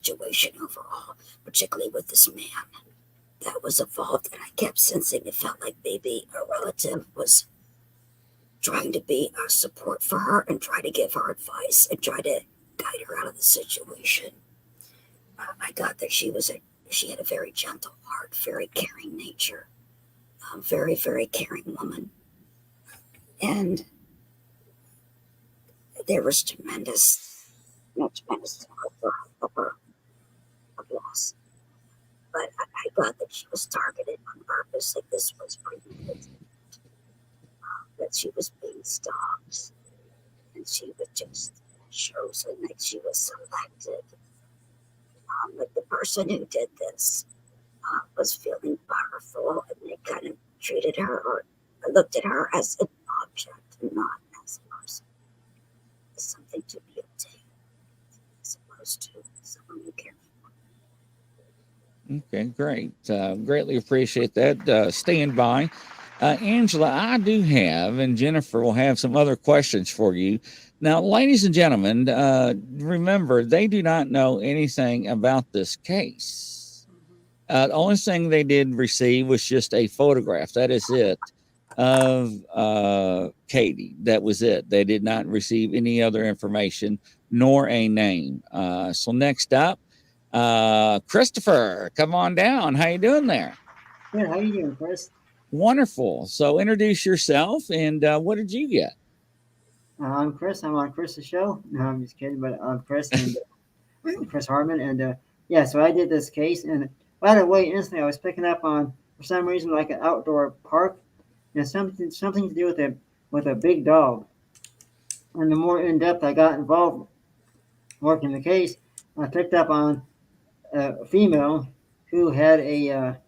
situation overall, particularly with this man that was involved. And I kept sensing it felt like maybe a relative was trying to be a support for her and try to give her advice and try to guide her out of the situation. I got that she had a very gentle heart, very caring nature, very, very caring woman. And there was tremendous of her of loss. But I got that she was targeted on purpose, like this was premeditated, that she was being stalked, and she was just chosen, like she was selected. Like the person who did this was feeling powerful, and they kind of treated her or looked at her as an object and not as a person, as something to be obtained, as opposed to someone you care for. Okay, great. Greatly appreciate that. Stand by. Angela, I do have, and Jennifer will have some other questions for you. Now, ladies and gentlemen, remember, they do not know anything about this case. The only thing they did receive was just a photograph. That is it, of Katie. That was it. They did not receive any other information nor a name. So next up, Christopher, come on down. How you doing there? Good. How you doing, Chris? Wonderful. So introduce yourself and what did you get? I'm Chris. I'm on Chris's show. No, I'm just kidding, but I'm Chris and Chris Harmon. And yeah, so I did this case, and by the way, instantly I was picking up on, for some reason, like an outdoor park, and something to do with a big dog. And the more in depth I got involved working the case, I picked up on a female who had a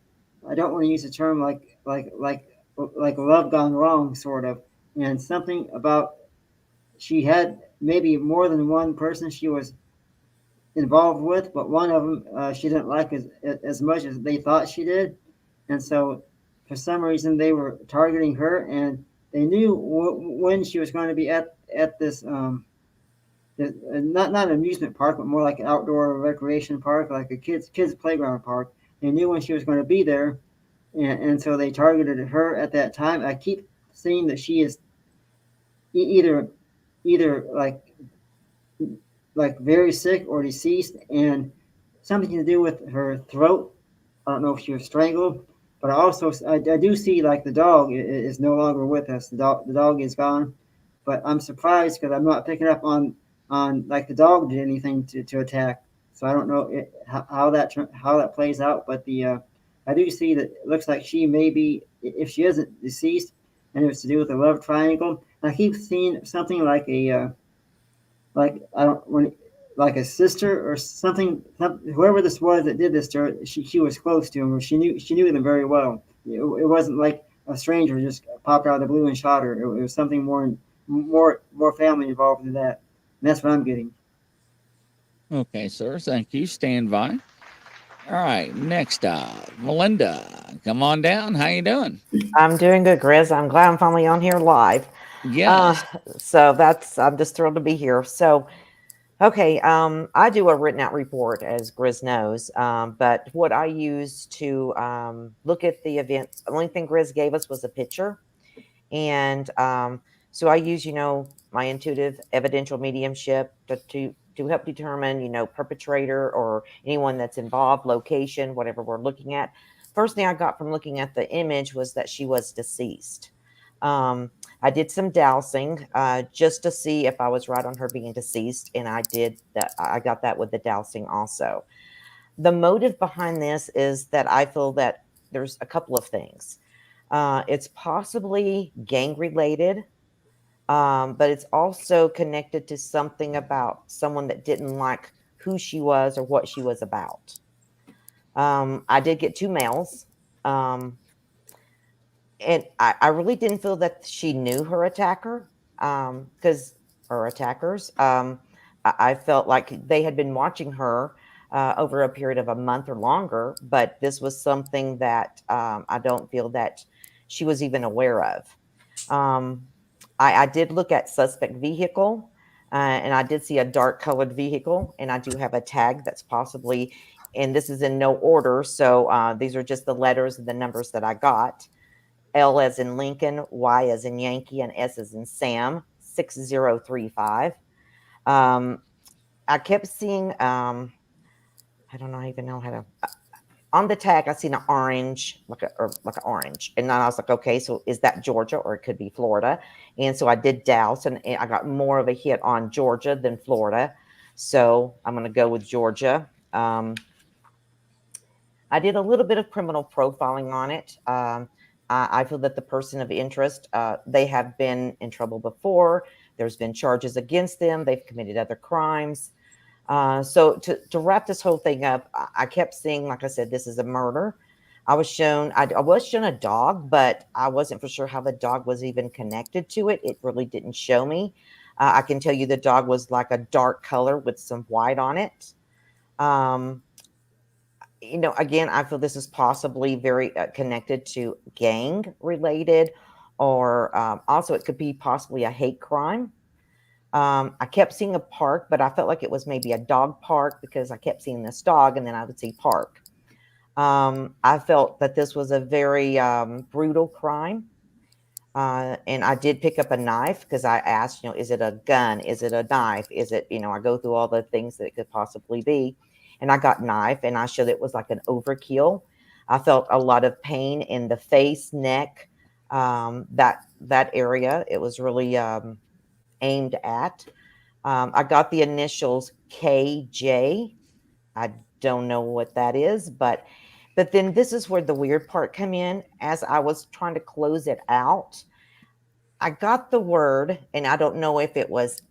I don't want to use the term like love gone wrong, sort of, and something about she had maybe more than one person she was involved with, but one of them she didn't like as much as they thought she did, and so for some reason they were targeting her, and they knew when she was going to be at this not an amusement park, but more like an outdoor recreation park, like a kids playground park. They knew when she was going to be there, and so they targeted her at that time. I keep seeing that she is either like very sick or deceased, and something to do with her throat. I don't know if she was strangled, but I do see like the dog is no longer with us. The dog is gone, but I'm surprised because I'm not picking up on like the dog did anything to attack. So I don't know how that plays out, but the I do see that it looks like she may be, if she isn't deceased, and it was to do with a love triangle. I keep seeing something like like I don't when like a sister or something. Whoever this was that did this to her, she was close to him, or she knew them very well. It wasn't like a stranger just popped out of the blue and shot her. It was something more family involved in that. And that's what I'm getting. Okay, sir. Thank you. Stand by. All right. Next up, Melinda, come on down. How you doing? I'm doing good, Grizz. I'm glad I'm finally on here live. Yes. So I'm just thrilled to be here. So, okay, I do a written out report, as Grizz knows. But what I use to look at the events, the only thing Grizz gave us was a picture, and so I use, my intuitive evidential mediumship to help determine, perpetrator or anyone that's involved, location, whatever we're looking at. First thing I got from looking at the image was that she was deceased. I did some dowsing just to see if I was right on her being deceased, and I did that. I got that with the dowsing also. The motive behind this is that I feel that there's a couple of things. It's possibly gang related, but it's also connected to something about someone that didn't like who she was or what she was about. I did get two males. And I really didn't feel that she knew her attacker, because her attackers. I felt like they had been watching her over a period of a month or longer, but this was something that I don't feel that she was even aware of. I did look at suspect vehicle, And I did see a dark colored vehicle, and I do have a tag that's possibly, and this is in no order. So these are just the letters and the numbers that I got. L as in Lincoln, Y as in Yankee, and S as in Sam, 6035. I kept seeing, I don't even know how to, on the tag, I seen an orange, like an orange. And then I was like, okay, so is that Georgia or it could be Florida? And so I did douse, and I got more of a hit on Georgia than Florida. So I'm going to go with Georgia. I did a little bit of criminal profiling on it. I feel that the person of interest, they have been in trouble before. There's been charges against them. They've committed other crimes. So to wrap this whole thing up, I kept seeing, like I said, this is a murder. I was shown a dog, but I wasn't for sure how the dog was even connected to it. It really didn't show me. I can tell you the dog was like a dark color with some white on it. Again, I feel this is possibly very connected to gang related, or also it could be possibly a hate crime. I kept seeing a park, but I felt like it was maybe a dog park because I kept seeing this dog and then I would see park. I felt that this was a very brutal crime. And I did pick up a knife because I asked, is it a gun? Is it a knife? Is it, I go through all the things that it could possibly be. And I got knife, and I showed it was like an overkill. I felt a lot of pain in the face, neck, that area. It was really aimed at. I got the initials KJ. I don't know what that is, but then this is where the weird part come in. As I was trying to close it out, I got the word, and I don't know if it was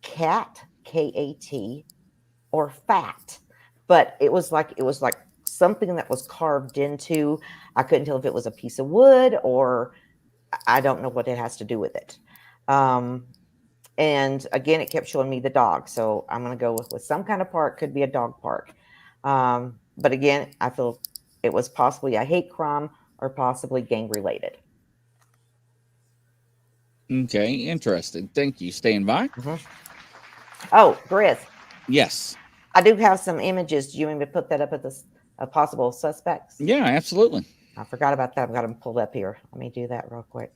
cat, KAT, or fat, but it was like something that was carved into. I couldn't tell if it was a piece of wood, or I don't know what it has to do with it. And again, it kept showing me the dog. So I'm going to go with some kind of park, could be a dog park. But again, I feel it was possibly a hate crime or possibly gang related. Okay, interesting. Thank you. Stand by. Mm-hmm. Oh, Grizz. Yes. I do have some images. Do you want me to put that up at the possible suspects? Yeah, absolutely. I forgot about that. I've got them pulled up here. Let me do that real quick.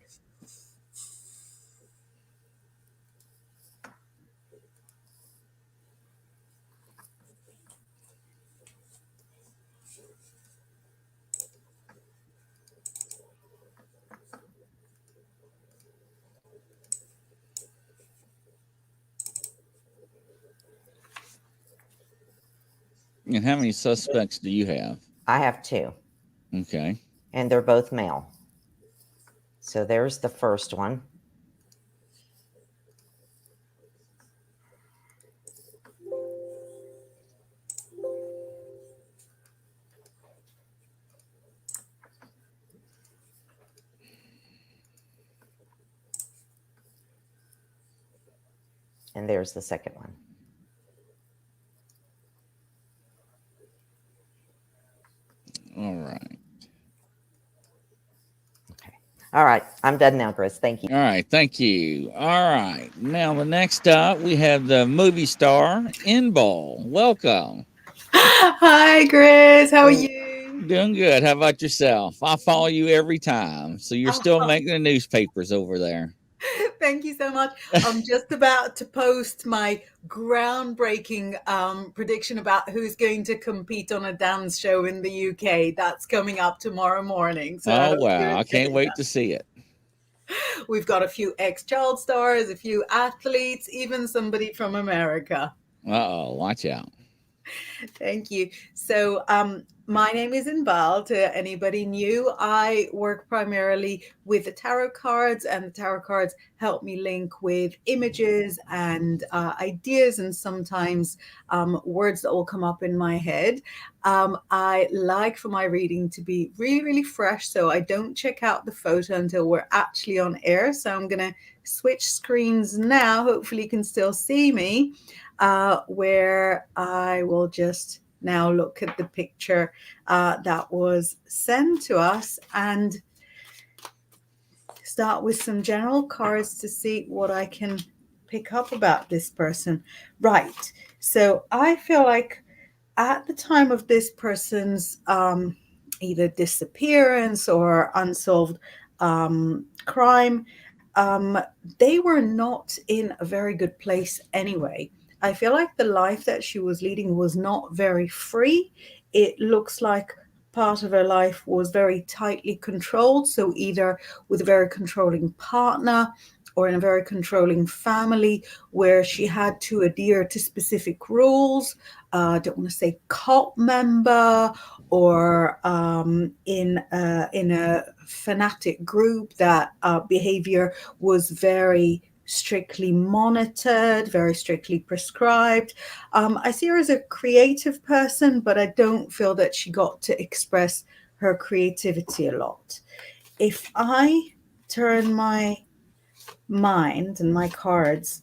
And how many suspects do you have? I have 2. Okay. And they're both male. So there's the first one. And there's the second one. All right. Okay. All right. I'm done now, Chris. Thank you. All right. Thank you. All right. Now, the next up, we have the movie star, Inball. Welcome. Hi, Grizz. How are you? Doing good. How about yourself? I follow you every time. So you're still making the newspapers over there. Thank you so much. I'm just about to post my groundbreaking prediction about who's going to compete on a dance show in the UK. That's coming up tomorrow morning. So oh, wow. I can't wait to see it. We've got a few ex-child stars, a few athletes, even somebody from America. Uh-oh. Watch out. Thank you. So my name is Inbal. To anybody new, I work primarily with the tarot cards, and the tarot cards help me link with images and ideas, and sometimes words that will come up in my head. I like for my reading to be really, really fresh, so I don't check out the photo until we're actually on air. So I'm going to switch screens now. Hopefully you can still see me. Where I will just now look at the picture that was sent to us and start with some general cards to see what I can pick up about this person. Right. So I feel like at the time of this person's either disappearance or unsolved crime, um, they were not in a very good place anyway. I feel like the life that she was leading was not very free. It looks like part of her life was very tightly controlled. So, either with a very controlling partner or in a very controlling family where she had to adhere to specific rules. I don't want to say cult member, or in a fanatic group that behavior was very strictly monitored, very strictly prescribed. I see her as a creative person, but I don't feel that she got to express her creativity a lot. If I turn my mind and my cards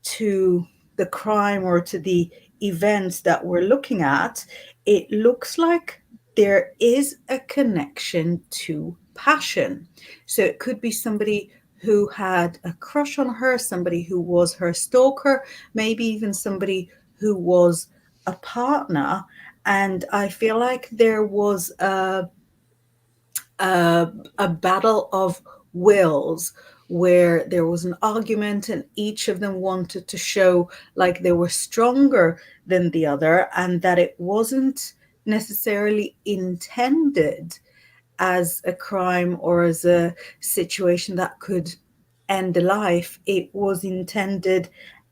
to the crime or to the events that we're looking at, it looks like there is a connection to passion. So it could be somebody who had a crush on her, somebody who was her stalker, maybe even somebody who was a partner. And I feel like there was a battle of wills where there was an argument and each of them wanted to show like they were stronger than the other, and that it wasn't necessarily intended as a crime or as a situation that could end a life. It was intended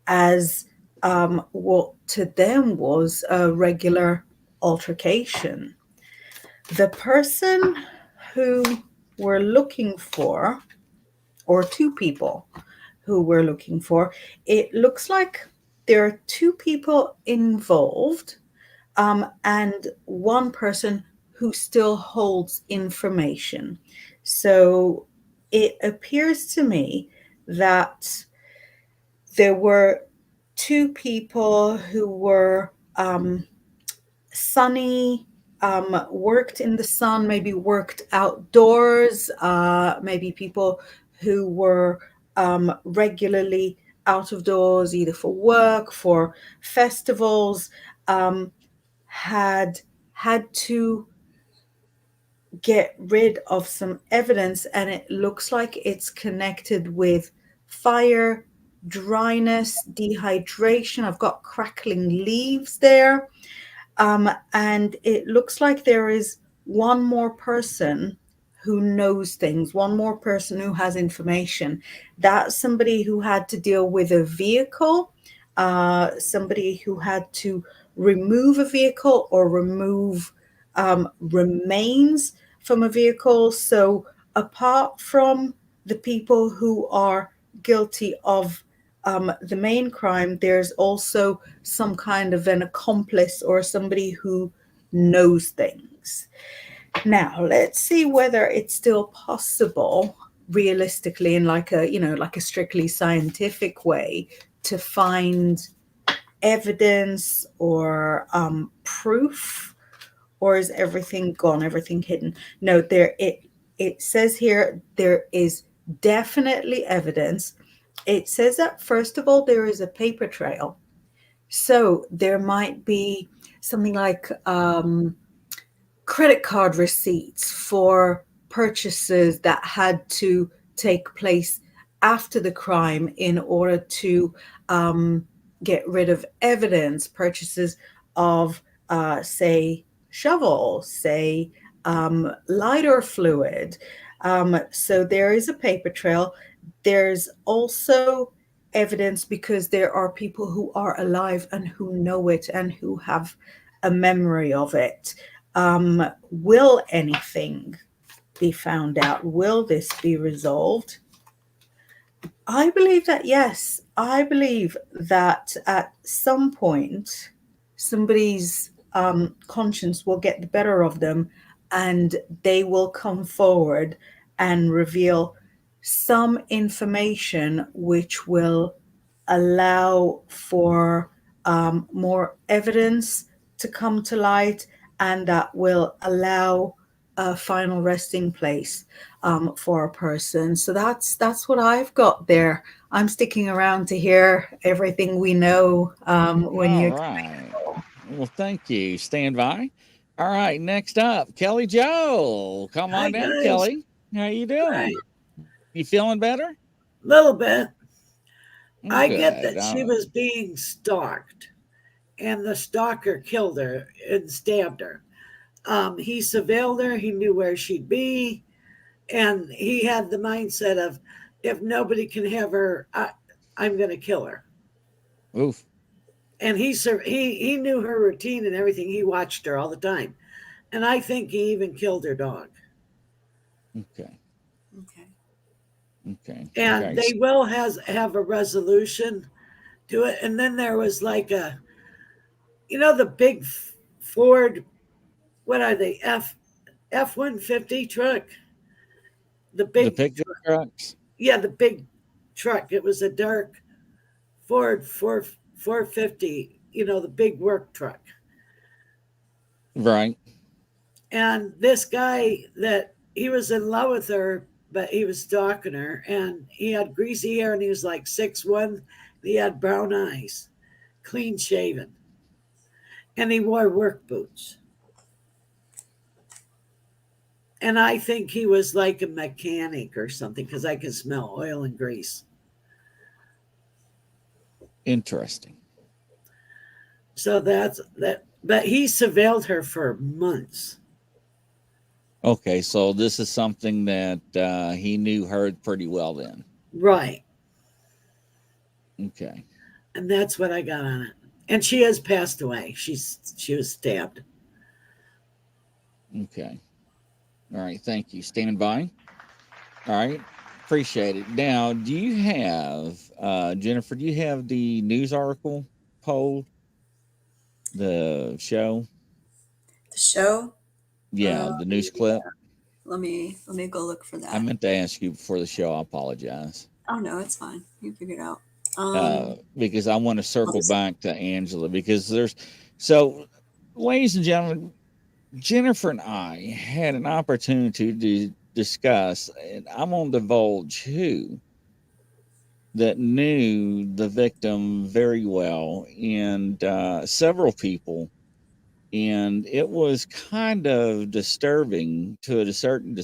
as what to them was a regular altercation. The person who we're looking for, or two people who we're looking for, it looks like there are two people involved, and one person who still holds information. So it appears to me that there were two people who were sunny, worked in the sun, maybe worked outdoors, maybe people who were regularly out of doors, either for work, for festivals, had had to get rid of some evidence, and it looks like it's connected with fire, dryness, dehydration. I've got crackling leaves there. And it looks like there is one more person who knows things, one more person who has information. That's somebody who had to deal with a vehicle, somebody who had to remove a vehicle or remove remains from a vehicle. So, apart from the people who are guilty of the main crime, there's also some kind of an accomplice or somebody who knows things. Now, let's see whether it's still possible realistically in like a, like a strictly scientific way to find evidence or proof, or is everything gone, everything hidden? No, it says here there is definitely evidence. It says that first of all there is a paper trail. So there might be something like credit card receipts for purchases that had to take place after the crime in order to get rid of evidence, purchases of, say, shovel, say, lighter fluid. So there is a paper trail. There's also evidence because there are people who are alive and who know it and who have a memory of it. Will anything be found out? Will this be resolved? I believe that yes. I believe that at some point somebody's conscience will get the better of them and they will come forward and reveal some information which will allow for more evidence to come to light, and that will allow a final resting place for a person. So that's what I've got there. I'm sticking around to hear everything we know when All you. right. Well, thank you. Stand by. All right. Next up, Kelly Joe. Come Hi on down, guys. Kelly. How you Hi. doing? You feeling better? Little bit. I get Good. that she was being stalked, and the stalker killed her and stabbed her. He surveilled her. He knew where she'd be, and he had the mindset of, if nobody can have her, I'm going to kill her. Oof. And he knew her routine and everything. He watched her all the time, and I think he even killed her dog. Okay. Okay. Okay. And Okay. they will have a resolution to it. And then there was like the big Ford, what are they, F-150 truck? The The big pickup trucks. Yeah, the big truck. It was a dark Ford 450, the big work truck. Right. And this guy, that he was in love with her, but he was stalking her, and he had greasy hair, and he was like 6'1". He had brown eyes, clean shaven, and he wore work boots. And I think he was like a mechanic or something, because I can smell oil and grease. Interesting. So that's that. But he surveilled her for months. Okay. So this is something that he knew her pretty well then. Right. Okay. And that's what I got on it. And she has passed away. She was stabbed. Okay. All right. Thank you. Stand by. All right. Appreciate it. Now, do you have, Jennifer, do you have the news article poll? The show? The show? Yeah, the news clip. Let me go look for that. I meant to ask you before the show. I apologize. Oh no, it's fine. You figure it out. Because I want to circle see. back to Angela, because ladies and gentlemen, Jennifer and I had an opportunity to discuss, and I'm going to divulge who that knew the victim very well, and several people. And it was kind of disturbing to a certain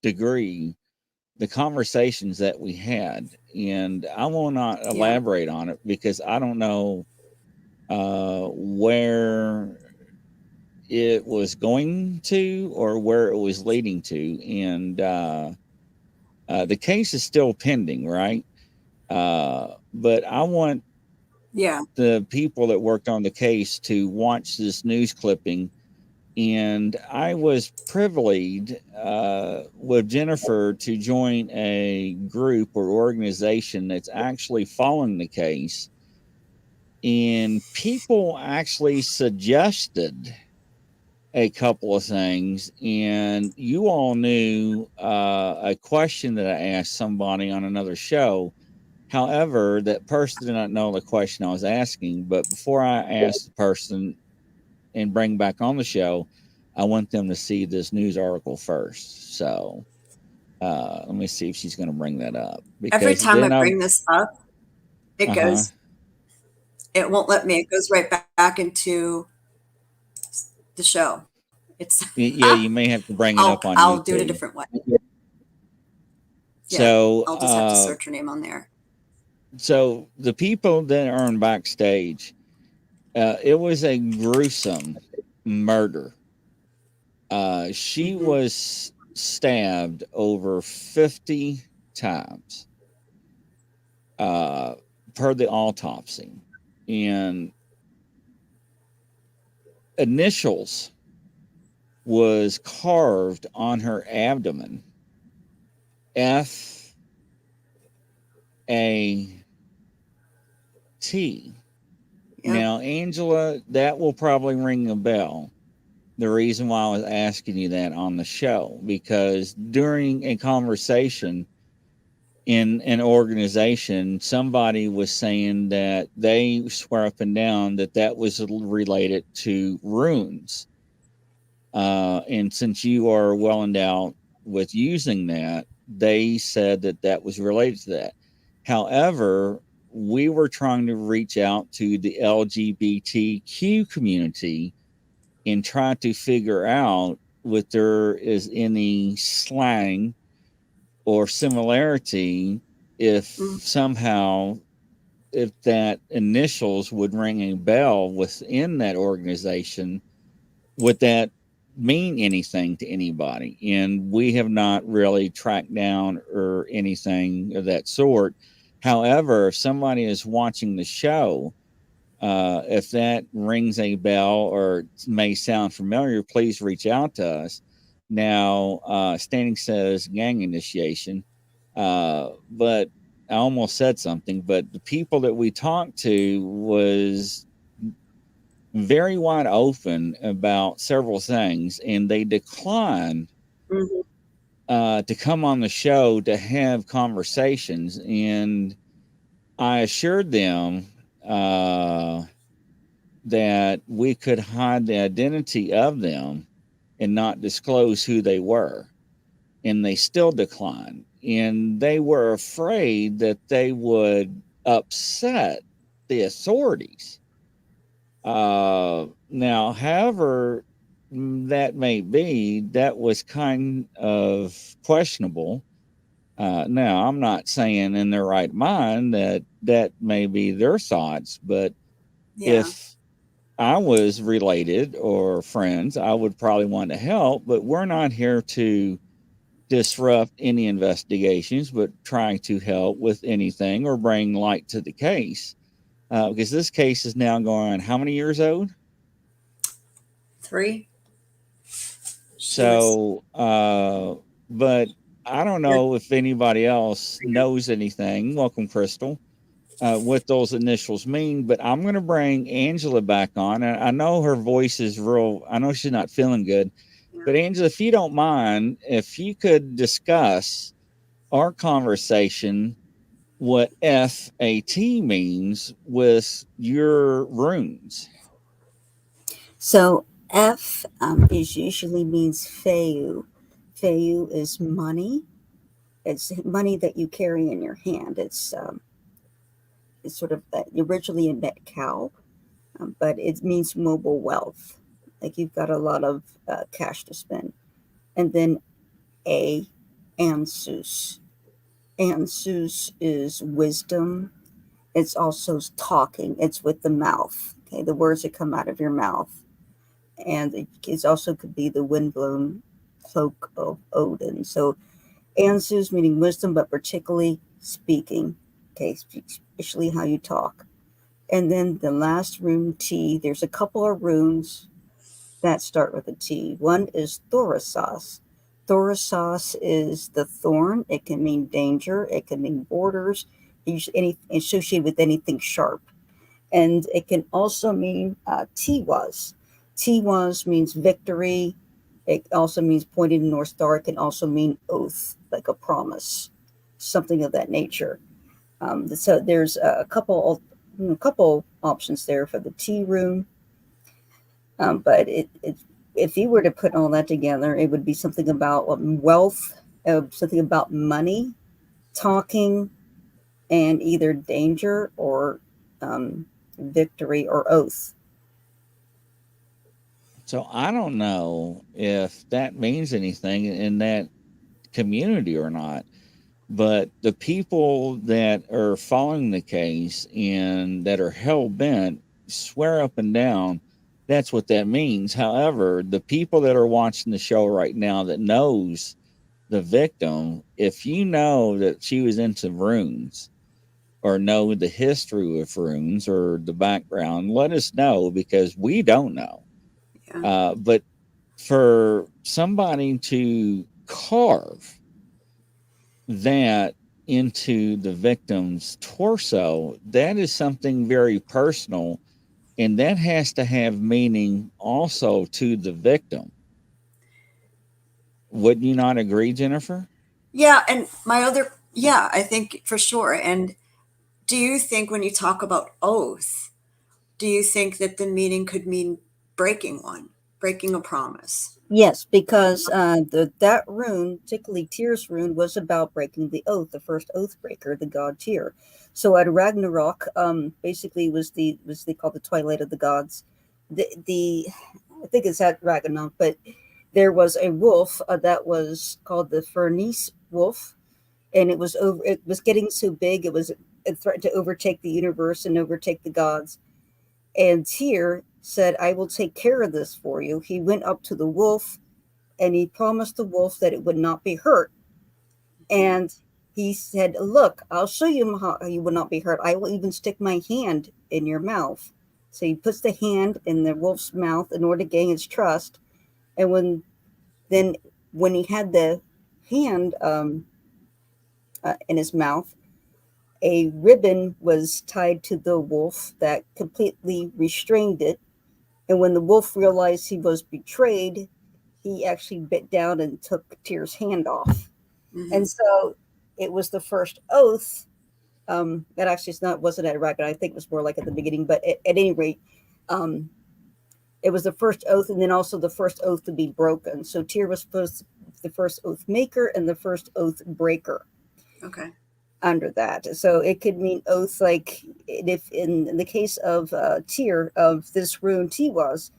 degree, the conversations that we had. And I will not elaborate on it, because I don't know where it was going to or where it was leading to. And the case is still pending, right? But I want the people that worked on the case to watch this news clipping. And I was privileged with Jennifer to join a group or organization that's actually following the case. And people actually suggested a couple of things. And you all knew a question that I asked somebody on another show. However, that person did not know the question I was asking. But before I asked the person and bring back on the show, I want them to see this news article first. So let me see if she's going to bring that up. Every time I bring this up, it goes, it won't let me. It goes right back into the show. It's you may have to bring it up on I'll YouTube. do it a different way. So I'll just have to search her name on there. So the people that are on backstage, it was a gruesome murder. She was stabbed over 50 times per the autopsy. And initials was carved on her abdomen. F-A-T. Yep. Now, Angela, that will probably ring a bell. The reason why I was asking you that on the show, because during a conversation in an organization, somebody was saying that they swear up and down that was related to runes. And since you are well endowed with using that, they said that was related to that. However, we were trying to reach out to the LGBTQ community and try to figure out if there is any slang or similarity, if somehow if that initials would ring a bell within that organization, would that mean anything to anybody? And we have not really tracked down or anything of that sort. However, if somebody is watching the show, if that rings a bell or may sound familiar, please reach out to us. Now, Standing says gang initiation, but I almost said something, but the people that we talked to was very wide open about several things, and they declined to come on the show to have conversations. And I assured them that we could hide the identity of them and not disclose who they were. And they still declined. And they were afraid that they would upset the authorities. Now, however that may be, that was kind of questionable. Now, I'm not saying in their right mind that that may be their thoughts, but if I was related or friends, I would probably want to help, but we're not here to disrupt any investigations, but trying to help with anything or bring light to the case. Because this case is now going on how many years old? 3. So, but I don't know if anybody else knows anything. Welcome, Crystal. What those initials mean, but I'm going to bring Angela back on. And I know her voice is real. I know she's not feeling good, but Angela, if you don't mind, if you could discuss our conversation, what FAT means with your runes. So F is usually means Feu. Feu is money. It's money that you carry in your hand. It's sort of that originally it meant cow, but it means mobile wealth. Like you've got a lot of cash to spend. And then A, Ansus. Ansus is wisdom. It's also talking. It's with the mouth. Okay, the words that come out of your mouth. And it also could be the windblown cloak of Odin. So Ansus meaning wisdom, but particularly speaking. Okay, especially how you talk. And then the last rune T, there's a couple of runes that start with a T. One is Thorasos. Thorasos is the thorn. It can mean danger. It can mean borders, associated with anything sharp. And it can also mean Tiwaz. Tiwaz means victory. It also means pointing North Star. It can also mean oath, like a promise, something of that nature. So there's a couple options there for the T rune. But if you were to put all that together, it would be something about wealth, something about money, talking, and either danger or victory or oath. So I don't know if that means anything in that community or not, but the people that are following the case and that are hell bent swear up and down that's what that means. However, the people that are watching the show right now that knows the victim, if you know that she was into runes or know the history of runes or the background, let us know because we don't know. Yeah. But for somebody to carve that into the victim's torso, that is something very personal, and that has to have meaning also to the victim. Wouldn't you not agree, Jennifer? Yeah, and I think for sure. And do you think when you talk about oath, do you think that the meaning could mean breaking one? breaking a promise. Yes, because that rune, particularly Tyr's rune, was about breaking the oath, the first oath breaker, the god Tyr. So at Ragnarok, basically was they called the Twilight of the Gods. The I think it's at Ragnarok, but there was a wolf that was called the Furnace wolf, and it was getting so big it threatened to overtake the universe and overtake the gods. And Tyr said, "I will take care of this for you." He went up to the wolf and he promised the wolf that it would not be hurt. And he said, "Look, I'll show you how you will not be hurt. I will even stick my hand in your mouth." So he puts the hand in the wolf's mouth in order to gain its trust. And when he had the hand in his mouth, a ribbon was tied to the wolf that completely restrained it. And when the wolf realized he was betrayed, he actually bit down and took Tyr's hand off. Mhm. And so it was the first oath. That actually wasn't at Ragnarok. I think it was more like at the beginning. But at any rate, it was the first oath, and then also the first oath to be broken. So Tyr was the first oath maker and the first oath breaker. Okay. Under that, so it could mean oath, like if in the case of Tyr of this rune Tiwaz,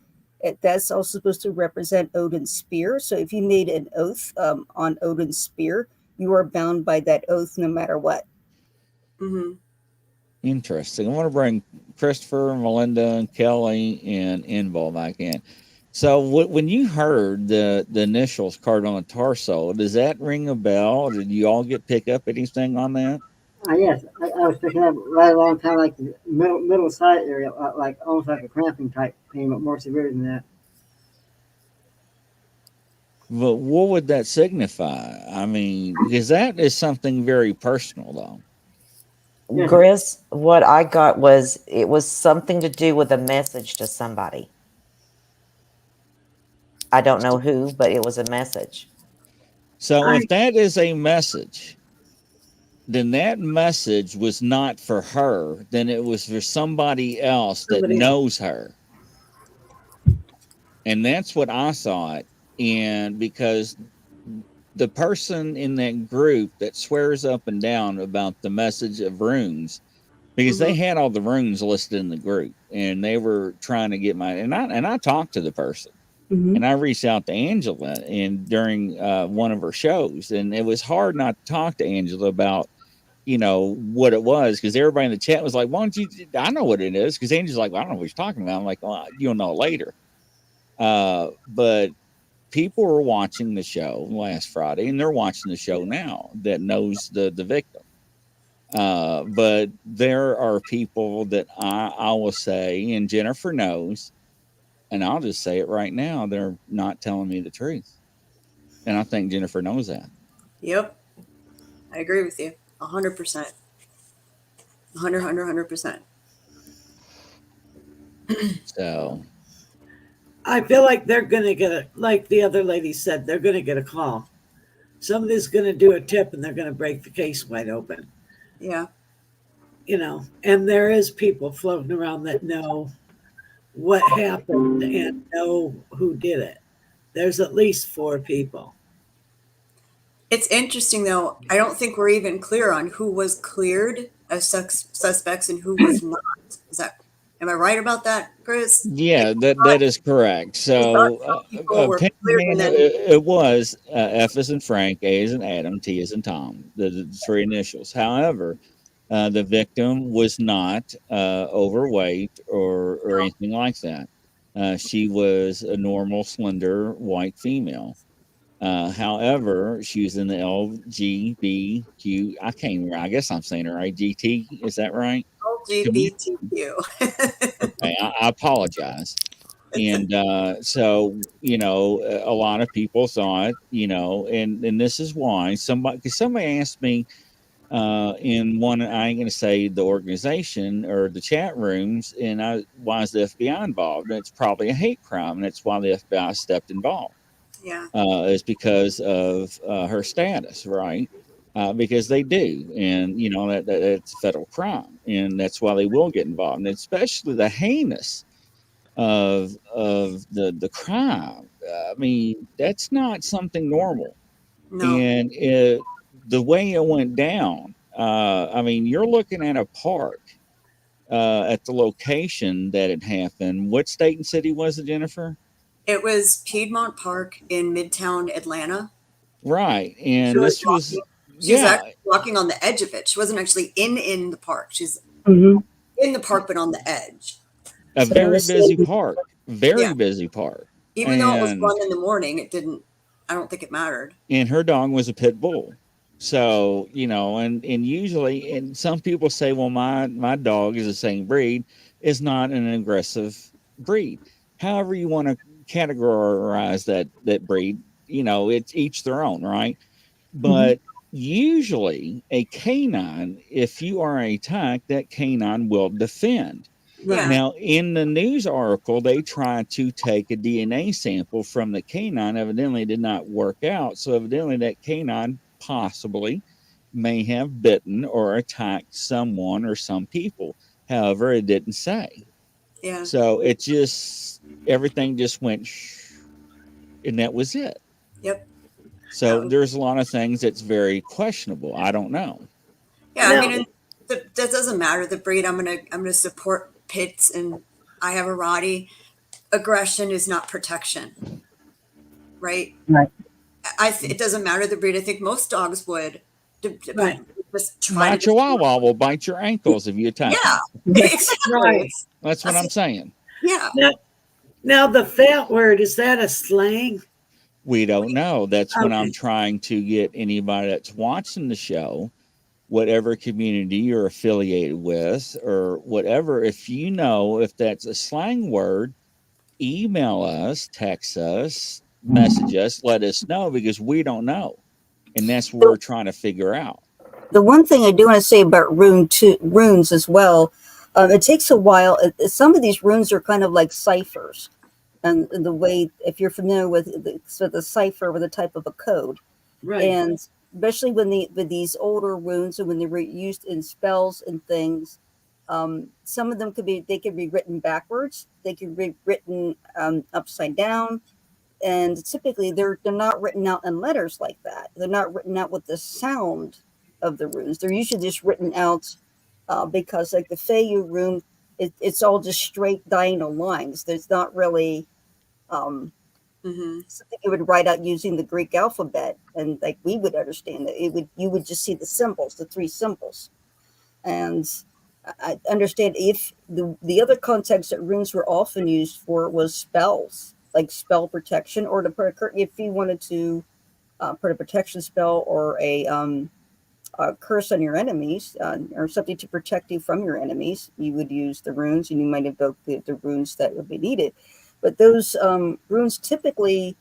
that's also supposed to represent Odin's spear. So if you made an oath on Odin's spear, you are bound by that oath no matter what. Mm-hmm. Interesting. I want to bring Christopher, Melinda, and Kelly, and Inval back in. So when you heard the initials carved on the torso, does that ring a bell? Did you all pick up anything on that? Yes, I was picking up right along kind of like the middle side area, like almost like a cramping type pain, but more severe than that. But what would that signify? I mean, because that is something very personal, though. Yes. Grizz, what I got was it was something to do with a message to somebody. I don't know who, but it was a message. So if that is a message, then that message was not for her. Then it was for somebody else that knows her. And that's what I thought. And because the person in that group that swears up and down about the message of runes, because they had all the runes listed in the group, and they were trying to get and I talked to the person, and I reached out to Angela and during one of her shows, and it was hard not to talk to Angela about what it was, because everybody in the chat was like, "Why don't you?" I know what it is, because Angela's like, well, "I don't know what you're talking about." I'm like, "Well, you'll know later." But people were watching the show last Friday, and they're watching the show now that knows the victim. But there are people that I will say, and Jennifer knows, and I'll just say it right now, they're not telling me the truth. And I think Jennifer knows that. Yep. I agree with you 100%. 100%. So I feel like they're going to get like the other lady said, they're going to get a call. Somebody's going to do a tip and they're going to break the case wide open. Yeah. And there is people floating around that know what happened and know who did it. There's at least 4 people. It's interesting, though. I don't think we're even clear on who was cleared as suspects and who was not. Am I right about that, Chris? yeah, that is correct. So it was F as in Frank, A as in Adam, T as in Tom, the 3 initials. However, the victim was not overweight or anything like that. She was a normal, slender, white female. However, she was in the LGBTQ. I can't remember. I guess I'm saying it right. GT, is that right? LGBTQ. Okay, I apologize. And so, a lot of people thought, and this is why because somebody asked me in one, I ain't going to say the organization or the chat rooms, and why is the FBI involved? And it's probably a hate crime, and that's why the FBI stepped involved. Yeah. Is because of her status, right? Because they do, and that's a federal crime, and that's why they will get involved, and especially the heinous of the crime. I mean, that's not something normal. No. And the way it went down, I mean, you're looking at a park at the location that it happened. What state and city was it, Jennifer? It was Piedmont Park in Midtown Atlanta. Right. She And was this was, walking. She was yeah, actually walking on the edge of it. She wasn't actually in the park. She's Mm-hmm. in the park, but on the edge. a So very this busy lady, park, very Yeah. busy park. Even though it was And 1 in the morning, it didn't. I don't think it mattered. her dog was a pit bull. So, and usually, and some people say, well, my dog is the same breed, is not an aggressive breed. However you want to categorize that breed, it's each their own, right? But usually a canine, if you are attacked, that canine will defend. Yeah. Now, in the news article, they tried to take a DNA sample from the canine. Evidently, it did not work out. So, evidently, that canine possibly may have bitten or attacked someone or some people. However, it didn't say. Yeah. So, everything just went, and that was it. Yep. So, there's a lot of things that's very questionable. I don't know. Yeah. I No. mean, and that doesn't matter the breed. I'm gonna support pits, and I have a Rottie. Aggression is not protection, right? Right. It doesn't matter the breed. I think most dogs would. Right. Just try My to Chihuahua will bite your ankles if you attack Yeah. him. Exactly. Right. That's what I'm saying. Yeah. Now the fat word, is that a slang? We don't know. That's when I'm Okay. trying to get anybody that's watching the show, whatever community you're affiliated with or whatever, if you know if that's a slang word, email us, text us, message us, let us know because we don't know. And that's what we're trying to figure out. the one thing I do want to say about runes as well, it takes a while. Some of these runes are kind of like ciphers, and the way, if you're familiar with the cipher with a type of a code, Right. and especially with these older runes and when they were used in spells and things, some of them could be written backwards. They could be written upside down, and typically they're not written out in letters like that. They're not written out with the sound of the runes. They're usually just written out because, like the Feyyu rune, it's all just straight diagonal lines. There's not really something you would write out using the Greek alphabet, and like we would understand it. You would just see the symbols, the three symbols, and I understand if the other context that runes were often used for was spells, like spell protection, or if you wanted to put a protection spell or a curse on your enemies, or something to protect you from your enemies, you would use the runes, and you might invoke the runes that would be needed. But those runes, typically,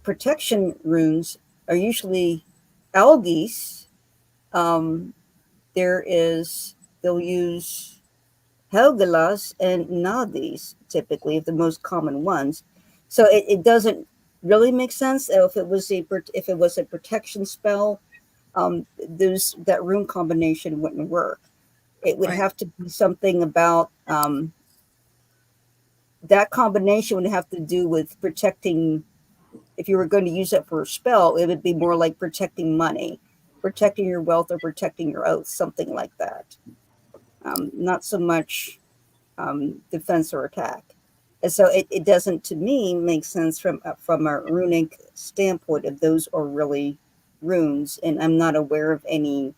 protection runes, are usually algis. They'll use Helgelas and Nadis, typically, the most common ones. So it doesn't really make sense if it was a protection spell. That rune combination wouldn't work. It would have to be something about that combination would have to do with protecting. If you were going to use it for a spell, it would be more like protecting money, protecting your wealth, or protecting your oath, something like that. Not so much defense or attack. And so it doesn't, to me, make sense from a runic standpoint if those are really runes. And I'm not aware of any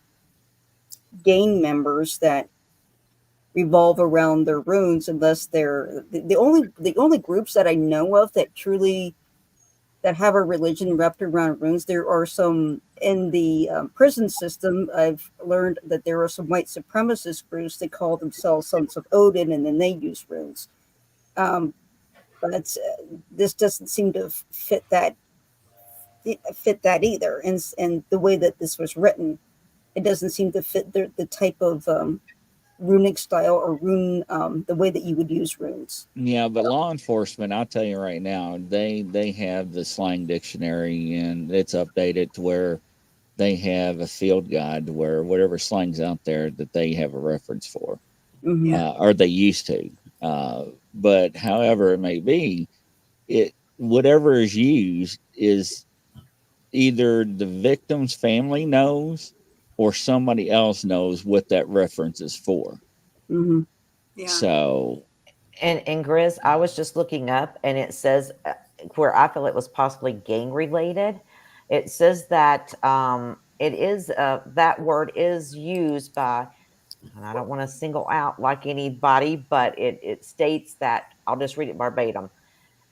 gang members that revolve around their runes, unless they're the only groups that I know of that truly that have a religion wrapped around runes. There are some in the prison system. I've learned that there are some white supremacist groups that call themselves Sons of Odin, and then they use runes. But this doesn't seem to fit that either. And the way that this was written, it doesn't seem to fit the type of runic style or rune, the way that you would use runes. Yeah, but law enforcement, I'll tell you right now, they have the slang dictionary, and it's updated to where they have a field guide where whatever slang's out there that they have a reference for, or they used to. But however it may be, it whatever is used is either the victim's family knows or somebody else knows what that reference is for. Mm-hmm. Yeah. So, And Grizz, I was just looking up, and it says where I feel it was possibly gang related. It says that it is that word is used by, and I don't want to single out like anybody, but it states that, I'll just read it verbatim.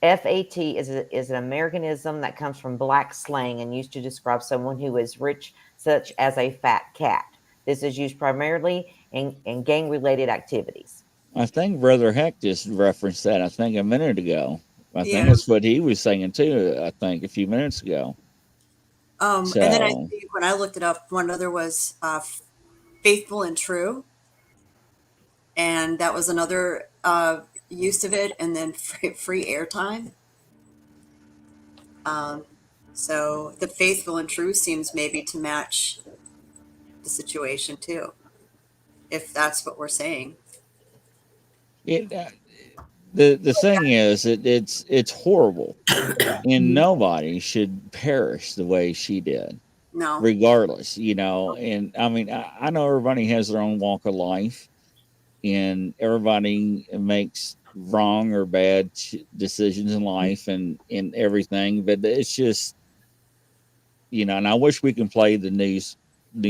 FAT is an Americanism that comes from black slang and used to describe someone who is rich, such as a fat cat. This is used primarily in gang related activities. I think Brother Heck just referenced that, I think, a minute ago. I think Yeah. that's what he was saying too, I think, a few minutes ago. And then I So, think when I looked it up, one other was faithful and true. And that was another use of it. And then free airtime. So the faithful and true seems maybe to match the situation too, if that's what we're saying. it the thing is, it's horrible, and nobody should perish the way she did, No. regardless, you know. And I mean, I know everybody has their own walk of life, and everybody makes wrong or bad decisions in life and everything, but it's just, you know. And I wish we can play the news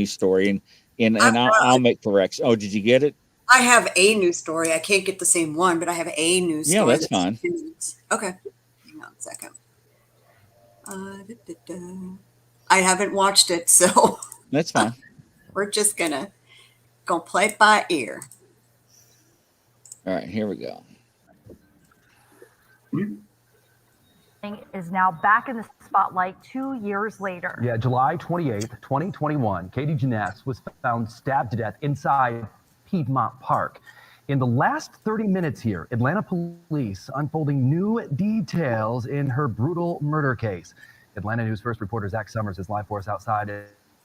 story, and I'll make corrections. Oh, did you get it? I have a news story. I can't get the same one, but I have a news Yeah, story. that's fine. Okay. Hang on a second. I haven't watched it, so That's fine. we're just gonna play it by ear. All right, here we go. Is now back in the spotlight 2 years later. Yeah, July 28th, 2021, Katie Janess was found stabbed to death inside Piedmont Park. In the last 30 minutes here, Atlanta police unfolding new details in her brutal murder case. Atlanta News First reporter Zach Summers is live for us outside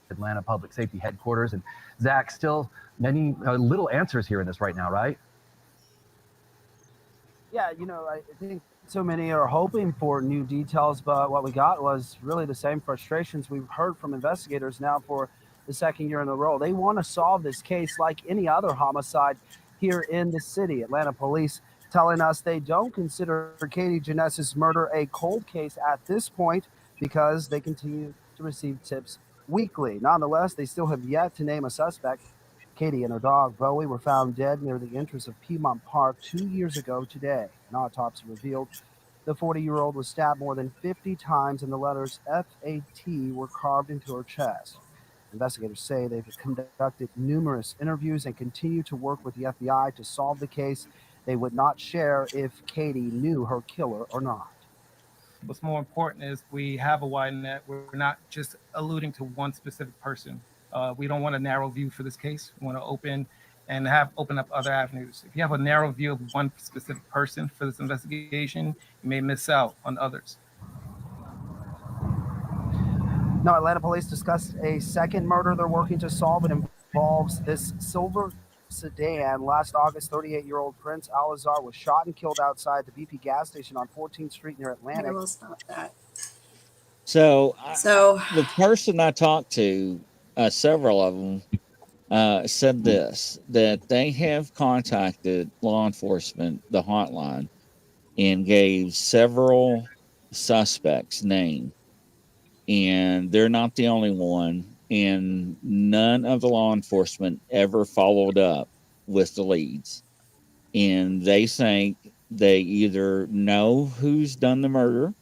Atlanta Public Safety Headquarters. And Zach, still many little answers here in this right now, right? Yeah, you know, I think so many are hoping for new details, but what we got was really the same frustrations we've heard from investigators now for the second year in a row. They want to solve this case like any other homicide here in the city. Atlanta police telling us they don't consider Katie Janess's murder a cold case at this point because they continue to receive tips weekly. Nonetheless, they still have yet to name a suspect. Katie and her dog, Bowie, were found dead near the entrance of Piedmont Park 2 years ago today. An autopsy revealed the 40-year-old was stabbed more than 50 times and the letters FAT were carved into her chest. Investigators say they've conducted numerous interviews and continue to work with the FBI to solve the case. They would not share if Katie knew her killer or not. What's more important is we have a wide net. We're not just alluding to one specific person. We don't want a narrow view for this case. We want to open up other avenues. If you have a narrow view of one specific person for this investigation, you may miss out on others. Now, Atlanta police discussed a second murder they're working to solve. It involves this silver sedan. Last August, 38-year-old Prince Alazar was shot and killed outside the BP gas station on 14th Street near Atlantic. We'll stop that. So the person I talked to, several of them, said this, that they have contacted law enforcement, the hotline, and gave several suspects names. And they're not the only one. And none of the law enforcement ever followed up with the leads. And they think they either know who's done the murder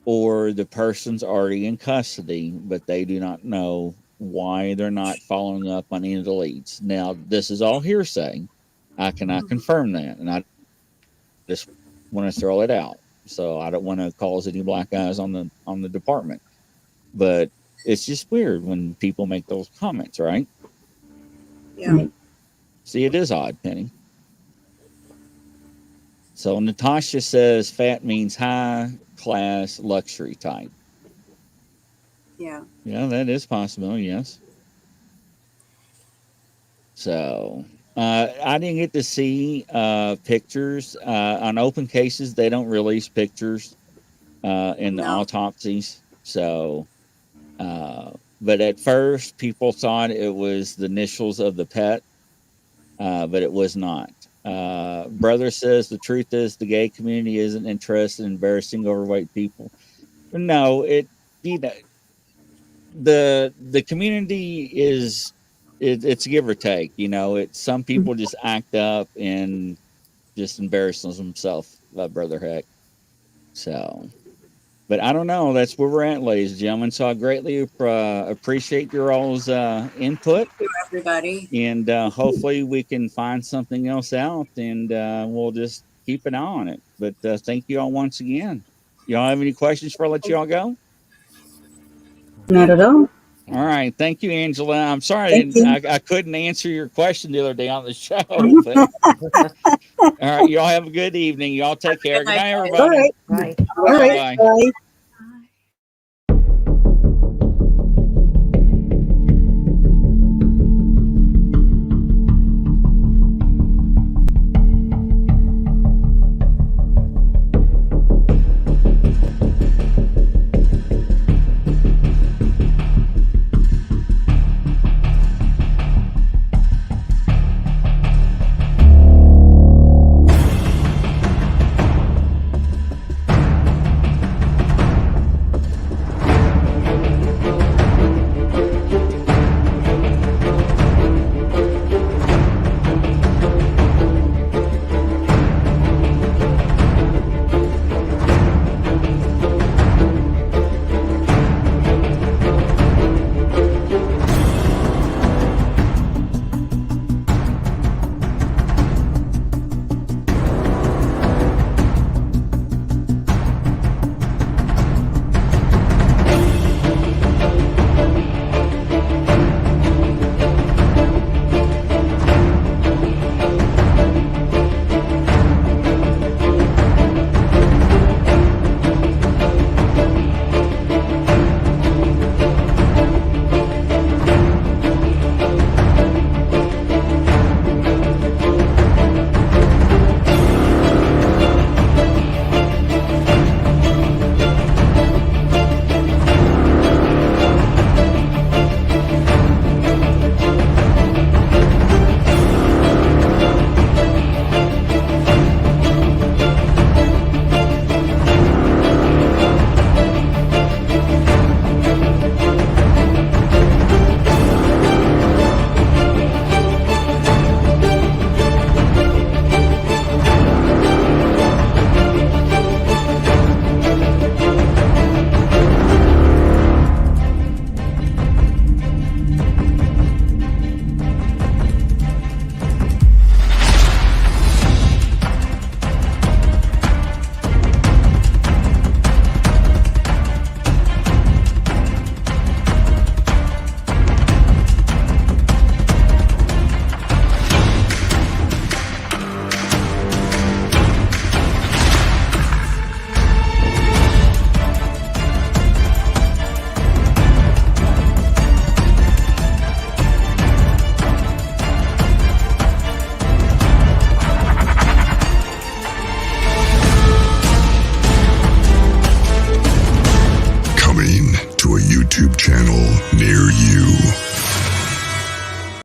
or the person's already in custody, but they do not know why they're not following up on any of the leads. Now, this is all hearsay. I cannot confirm that, and I just want to throw it out. So I don't want to cause any black eyes on the department. But it's just weird when people make those comments, right? Yeah. See, it is odd, Penny. So Natasha says fat means high class luxury type. Yeah. Yeah, that is possible, yes. So, I didn't get to see pictures on open cases. They don't release pictures in the No. autopsies. So, but at first, people thought it was the initials of the pet, but it was not. Brother says the truth is the gay community isn't interested in embarrassing overweight people. No, the community is it's give or take. It's some people just act up and just embarrasses themselves, Brother Heck. So, but I don't know. That's where we're at, ladies and gentlemen. So I greatly appreciate your all's input. Thank you, everybody. And hopefully we can find something else out, and we'll just keep an eye on it. But thank you all once again. Y'all have any questions before I let y'all go? Not at all. All right. Thank you, Angela. I'm sorry Thank you. I couldn't answer your question the other day on the show. But, all right. Y'all have a good evening. Y'all take care. Good night, guys. everybody. All right. Right. All right. Bye. Bye.